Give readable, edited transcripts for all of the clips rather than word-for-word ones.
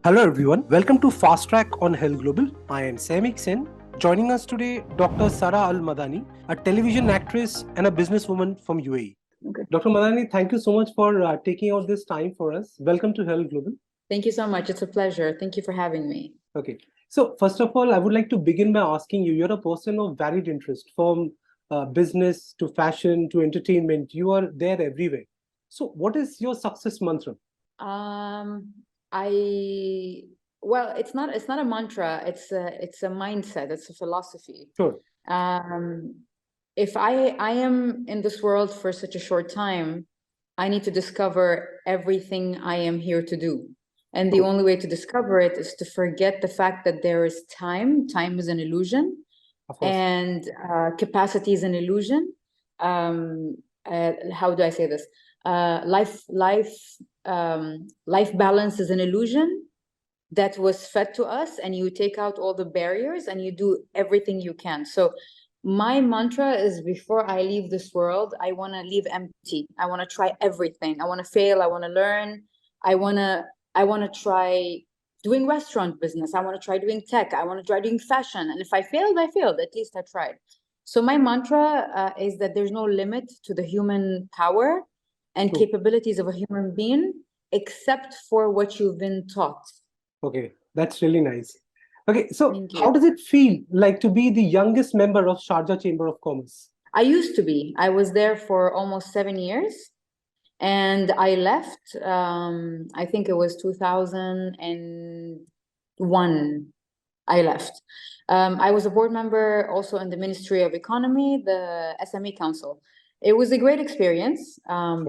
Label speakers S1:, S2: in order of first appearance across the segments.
S1: Hello everyone, welcome to Fast Track on Herald Global. I am Saimik Sen. Joining us today, Dr. Sara Al Madani, a television actress and a businesswoman from UAE.
S2: Okay.
S1: Dr. Madani, thank you so much for taking out this time for us. Welcome to Herald Global.
S2: Thank you so much. It's a pleasure. Thank you for having me.
S1: Okay. So first of all, I would like to begin by asking you, you're a person of varied interest from business to fashion to entertainment. You are there everywhere. So what is your success mantra?
S2: Well, it's not a mantra. It's a mindset. It's a philosophy.
S1: Sure.
S2: If I am in this world for such a short time, I need to discover everything I am here to do. And the only way to discover it is to forget the fact that there is time. Time is an illusion, and capacity is an illusion. How do I say this? Life balance is an illusion that was fed to us, and you take out all the barriers and you do everything you can. So my mantra is, before I leave this world, I want to leave empty. I want to try everything. I want to fail. I want to learn. I want to try doing restaurant business. I want to try doing tech. I want to try doing fashion. And if I failed, I failed. At least I tried. So my mantra is that there's no limit to the human power and capabilities of a human being, except for what you've been taught.
S1: Okay, that's really nice. Okay, so how does it feel like to be the youngest member of Sharjah Chamber of Commerce?
S2: I used to be. I was there for almost 7 years, and I left. I think it was 2001. I left. I was a board member also in the Ministry of Economy, the SME Council. It was a great experience.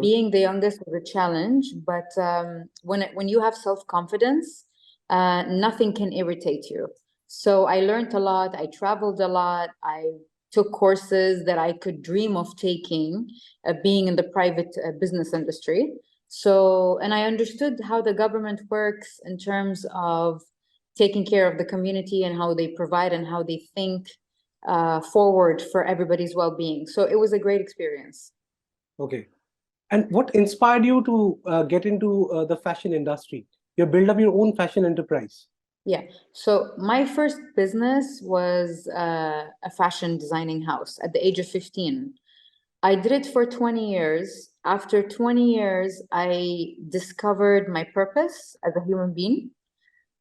S2: Being the youngest was a challenge, but when you have self-confidence, nothing can irritate you. So I learned a lot. I traveled a lot. I took courses that I could dream of taking, being in the private business industry. So, and I understood how the government works in terms of taking care of the community and how they provide and how they think forward for everybody's well-being. So it was a great experience.
S1: Okay. And what inspired you to get into the fashion industry? You built up your own fashion enterprise.
S2: Yeah. So my first business was a fashion designing house at the age of 15. I did it for 20 years. After 20 years, I discovered my purpose as a human being.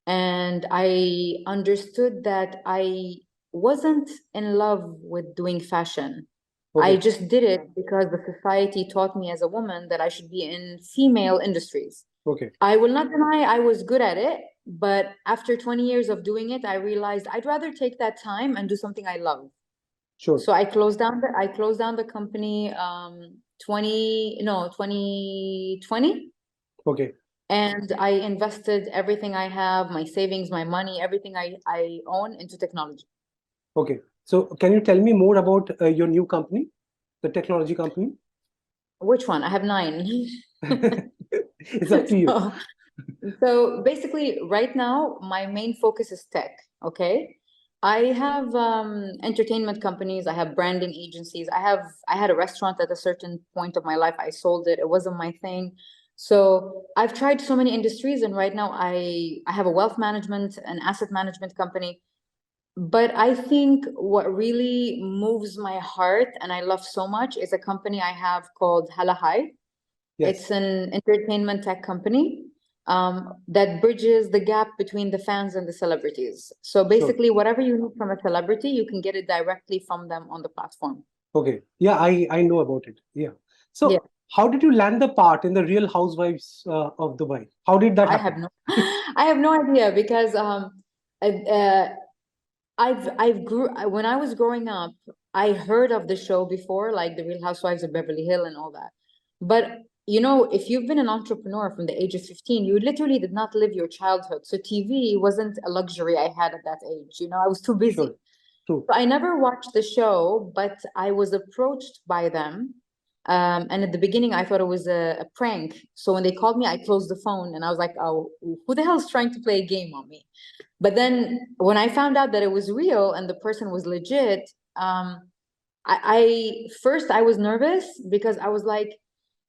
S2: And I understood that I wasn't in love with doing fashion. I just did it because the society taught me as a woman that I should be in female industries.
S1: Okay.
S2: I will not deny I was good at it, but after 20 years of doing it, I realized I'd rather take that time and do something I love.
S1: Sure.
S2: So I closed down the company 2020.
S1: Okay.
S2: And I invested everything I have, my savings, my money, everything I own, into technology.
S1: Okay. So can you tell me more about your new company, the technology company?
S2: Which one? I have 9.
S1: It's up to you.
S2: So basically, right now, my main focus is tech, okay? I have entertainment companies. I have branding agencies. I had a restaurant at a certain point of my life. I sold it. It wasn't my thing. So I've tried so many industries, and right now I have a wealth management and asset management company. But I think what really moves my heart and I love so much is a company I have called Hala High. Yes. It's an entertainment tech company that bridges the gap between the fans and the celebrities. So basically, whatever you need from a celebrity, you can get it directly from them on the platform.
S1: Okay. Yeah, I know about it. Yeah. So how did you land the part in the Real Housewives of Dubai? How did that happen?
S2: I have no idea, because when I was growing up, I heard of the show before, like the Real Housewives of Beverly Hills and all that. But you know, if you've been an entrepreneur from the age of 15, you literally did not live your childhood. So TV wasn't a luxury I had at that age. You know, I was too busy.
S1: Sure.
S2: So I never watched the show, but I was approached by them. And at the beginning, I thought it was a prank. So when they called me, I closed the phone and I was like, oh, who the hell is trying to play a game on me? But then when I found out that it was real and the person was legit, I first was nervous, because I was like,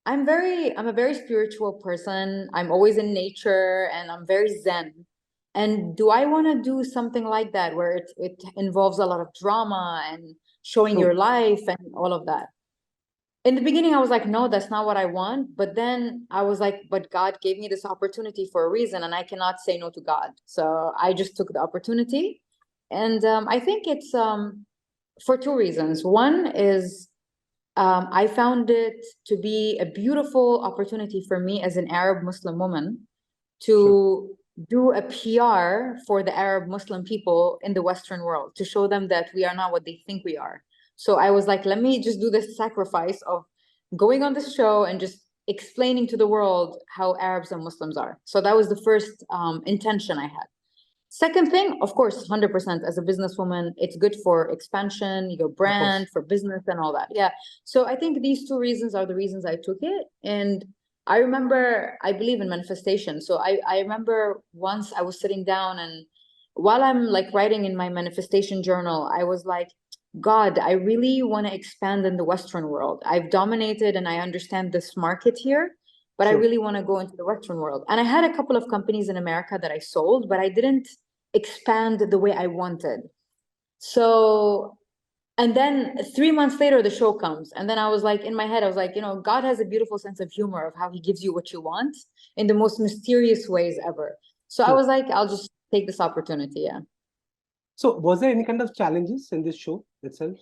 S2: I'm a very spiritual person. I'm always in nature and I'm very Zen. And do I want to do something like that where it involves a lot of drama and showing
S1: True.
S2: your life and all of that? In the beginning, I was like, no, that's not what I want. But then I was like, but God gave me this opportunity for a reason, and I cannot say no to God. So I just took the opportunity. And I think it's for two reasons. One is I found it to be a beautiful opportunity for me as an Arab Muslim woman
S1: Sure.
S2: to do a PR for the Arab Muslim people in the Western world, to show them that we are not what they think we are. So I was like, let me just do this sacrifice of going on this show and just explaining to the world how Arabs and Muslims are. So that was the first intention I had. Second thing, of course, 100% as a businesswoman, it's good for expansion, your
S1: Of course.
S2: brand, for business and all that. Yeah. So I think these two reasons are the reasons I took it. And I remember, I believe in manifestation. So I remember once I was sitting down, and while I'm like writing in my manifestation journal, I was like, God, I really want to expand in the Western world. I've dominated and I understand this market here, but I
S1: Sure.
S2: really want to go into the Western world. And I had a couple of companies in America that I sold, but I didn't expand the way I wanted. So, and then 3 months later, the show comes. And then I was like, in my head, I was like, God has a beautiful sense of humor of how he gives you what you want in the most mysterious ways ever. So I
S1: True.
S2: was like, I'll just take this opportunity. Yeah.
S1: So was there any kind of challenges in this show itself?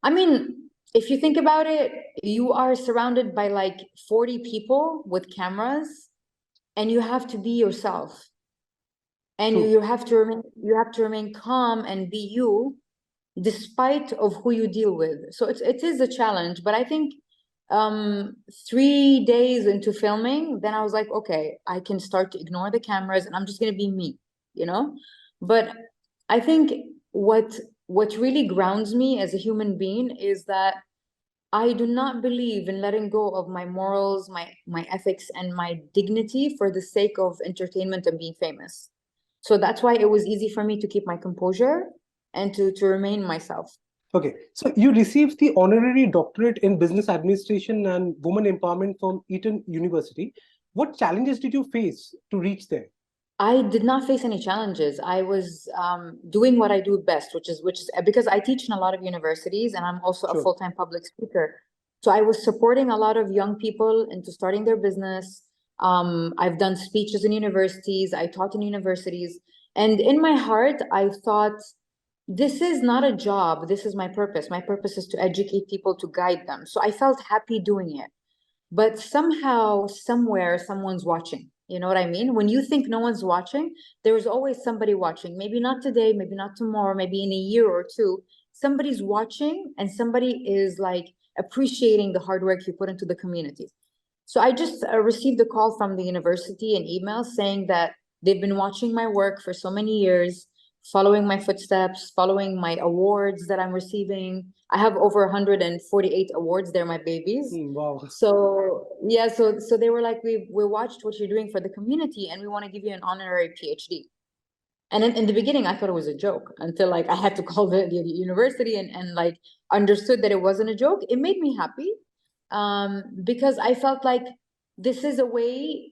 S2: I mean, if you think about it, you are surrounded by like 40 people with cameras, and you have to be yourself. And
S1: True.
S2: you have to remain calm and be you, despite of who you deal with. So it is a challenge, but I think 3 days into filming, then I was like, okay, I can start to ignore the cameras and I'm just gonna be me, you know? But I think what really grounds me as a human being is that I do not believe in letting go of my morals, my ethics, and my dignity for the sake of entertainment and being famous. So that's why it was easy for me to keep my composure and to remain myself.
S1: Okay. So you received the honorary doctorate in business administration and women empowerment from Eton University. What challenges did you face to reach there?
S2: I did not face any challenges. I was doing what I do best, which is because I teach in a lot of universities and I'm also a
S1: Sure.
S2: full-time public speaker. So I was supporting a lot of young people into starting their business. I've done speeches in universities. I taught in universities. And in my heart, I thought, this is not a job. This is my purpose. My purpose is to educate people, to guide them. So I felt happy doing it. But somehow, somewhere, someone's watching. You know what I mean? When you think no one's watching, there's always somebody watching. Maybe not today, maybe not tomorrow, maybe in a year or two. Somebody's watching and somebody is like appreciating the hard work you put into the community. So I just received a call from the university, an email saying that they've been watching my work for so many years, following my footsteps, following my awards that I'm receiving. I have over 148 awards. They're my babies.
S1: Wow.
S2: So yeah, so they were like, we watched what you're doing for the community, and we want to give you an honorary PhD. And in the beginning, I thought it was a joke until like I had to call the university and like understood that it wasn't a joke. It made me happy because I felt like this is a way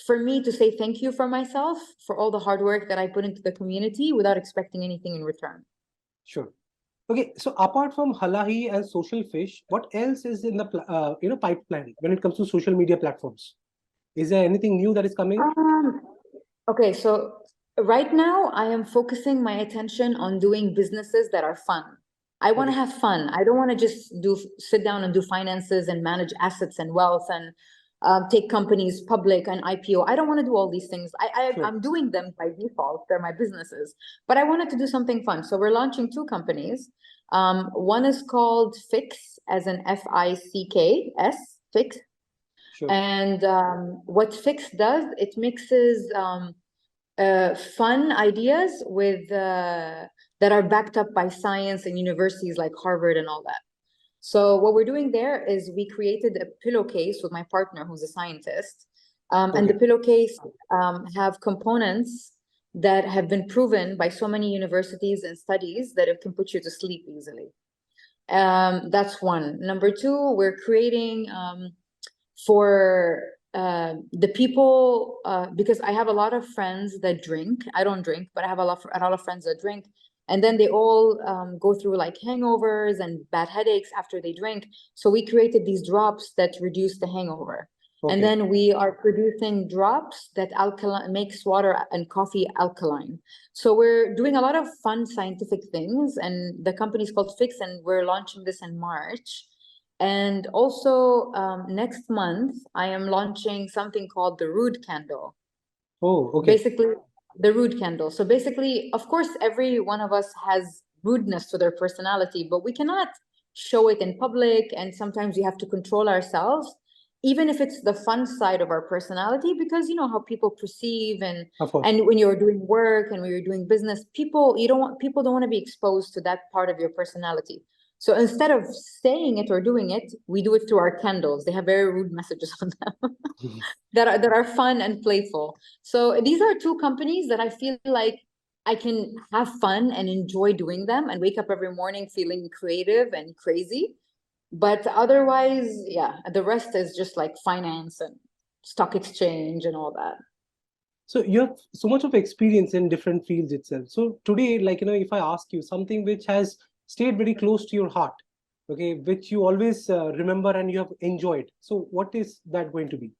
S2: for me to say thank you for myself for all the hard work that I put into the community without expecting anything in return.
S1: Sure. Okay. So apart from halahi and social fish, what else is in the pipeline when it comes to social media platforms? Is there anything new that is coming?
S2: Okay, so right now I am focusing my attention on doing businesses that are fun. I want to
S1: Okay.
S2: have fun. I don't want to just sit down and do finances and manage assets and wealth and take companies public and IPO. I don't want to do all these things.
S1: Sure.
S2: I'm doing them by default. They're my businesses, but I wanted to do something fun. So we're launching two companies. One is called Fix, as an FICKS, Fix.
S1: Sure.
S2: And what Fix does, it mixes fun ideas with that are backed up by science and universities like Harvard and all that. So what we're doing there is we created a pillowcase with my partner, who's a scientist, and the
S1: Okay.
S2: pillowcase have components that have been proven by so many universities and studies that it can put you to sleep easily. That's one. Number two, we're creating for the people, because I have a lot of friends that drink. I don't drink, but I have a lot of friends that drink. And then they all go through like hangovers and bad headaches after they drink. So we created these drops that reduce the hangover. And then we are producing drops that makes water and coffee alkaline. So we're doing a lot of fun scientific things, and the company is called Fix, and we're launching this in March. And also next month, I am launching something called the Rude Candle.
S1: Oh, okay.
S2: Basically, the Rude Candle. So basically, of course, every one of us has rudeness to their personality, but we cannot show it in public. And sometimes we have to control ourselves, even if it's the fun side of our personality, because you know how people perceive, and when you're doing work and when you're doing business, people don't want to be exposed to that part of your personality. So instead of saying it or doing it, we do it through our candles. They have very rude messages on them that are fun and playful. So these are two companies that I feel like I can have fun and enjoy doing them and wake up every morning feeling creative and crazy. But otherwise, yeah, the rest is just like finance and stock exchange and all that.
S1: So you have so much of experience in different fields itself. So today, like, if I ask you something which has stayed very close to your heart, okay, which you always remember and you have enjoyed. So what is that going to be?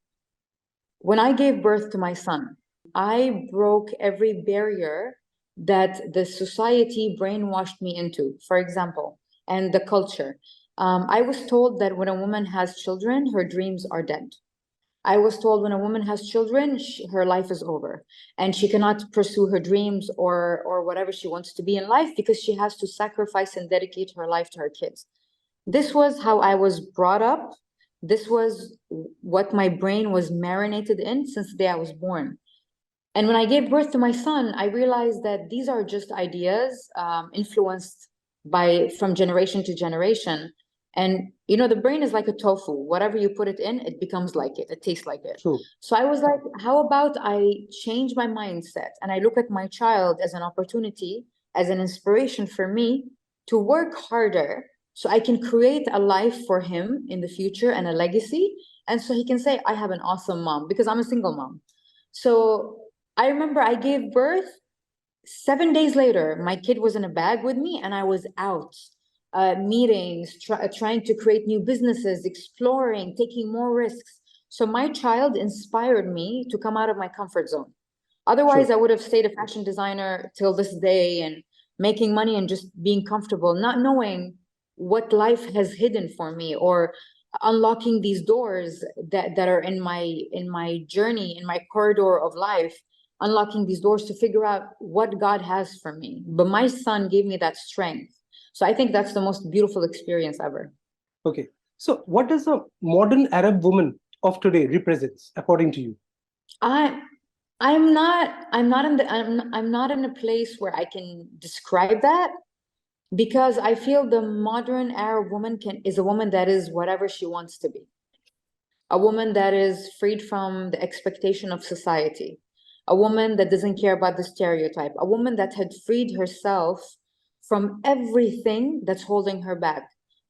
S2: When I gave birth to my son, I broke every barrier that the society brainwashed me into, for example, and the culture. I was told that when a woman has children, her dreams are dead. I was told when a woman has children, her life is over, and she cannot pursue her dreams or whatever she wants to be in life because she has to sacrifice and dedicate her life to her kids. This was how I was brought up. This was what my brain was marinated in since the day I was born. And when I gave birth to my son, I realized that these are just ideas influenced from generation to generation. And the brain is like a tofu. Whatever you put it in, it becomes like it. It tastes like it.
S1: True.
S2: So I was like, how about I change my mindset and I look at my child as an opportunity, as an inspiration for me to work harder so I can create a life for him in the future and a legacy. And so he can say, I have an awesome mom, because I'm a single mom. So I remember I gave birth. 7 days later, my kid was in a bag with me and I was out. Meetings, trying to create new businesses, exploring, taking more risks. So my child inspired me to come out of my comfort zone. Otherwise, I would have stayed a fashion designer till this day and making money and just being comfortable, not knowing what life has hidden for me, or unlocking these doors that are in my journey, in my corridor of life, unlocking these doors to figure out what God has for me. But my son gave me that strength. So I think that's the most beautiful experience ever.
S1: Okay. So what does a modern Arab woman of today represents, according to you?
S2: I'm not in a place where I can describe that, because I feel the modern Arab woman is a woman that is whatever she wants to be. A woman that is freed from the expectation of society. A woman that doesn't care about the stereotype. A woman that had freed herself from everything that's holding her back,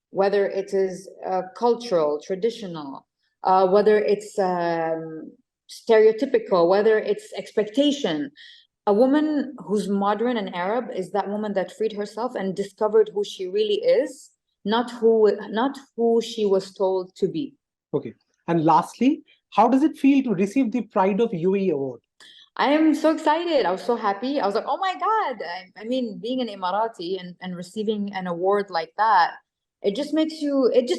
S2: whether it is cultural, traditional, whether it's stereotypical, whether it's expectation. A woman who's modern and Arab is that woman that freed herself and discovered who she really is, not who she was told to be.
S1: Okay. And lastly, how does it feel to receive the Pride of UAE award?
S2: I am so excited. I was so happy. I was like, oh my God. I mean, being an Emirati and receiving an award like that, it just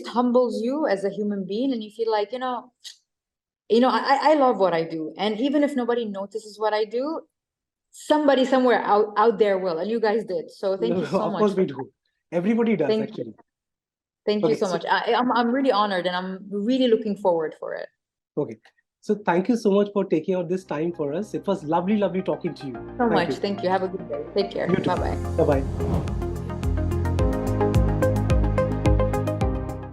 S2: humbles you as a human being. And you feel like, I love what I do. And even if nobody notices what I do, somebody somewhere out there will. And you guys did. So thank you so much.
S1: Of course we do. Everybody does, actually.
S2: Thank you so much. I'm really honored, and I'm really looking forward for it.
S1: Okay. So thank you so much for taking out this time for us. It was lovely talking to you.
S2: Thank you. Have a good day. Take care.
S1: You too.
S2: Bye-bye.
S1: Bye-bye.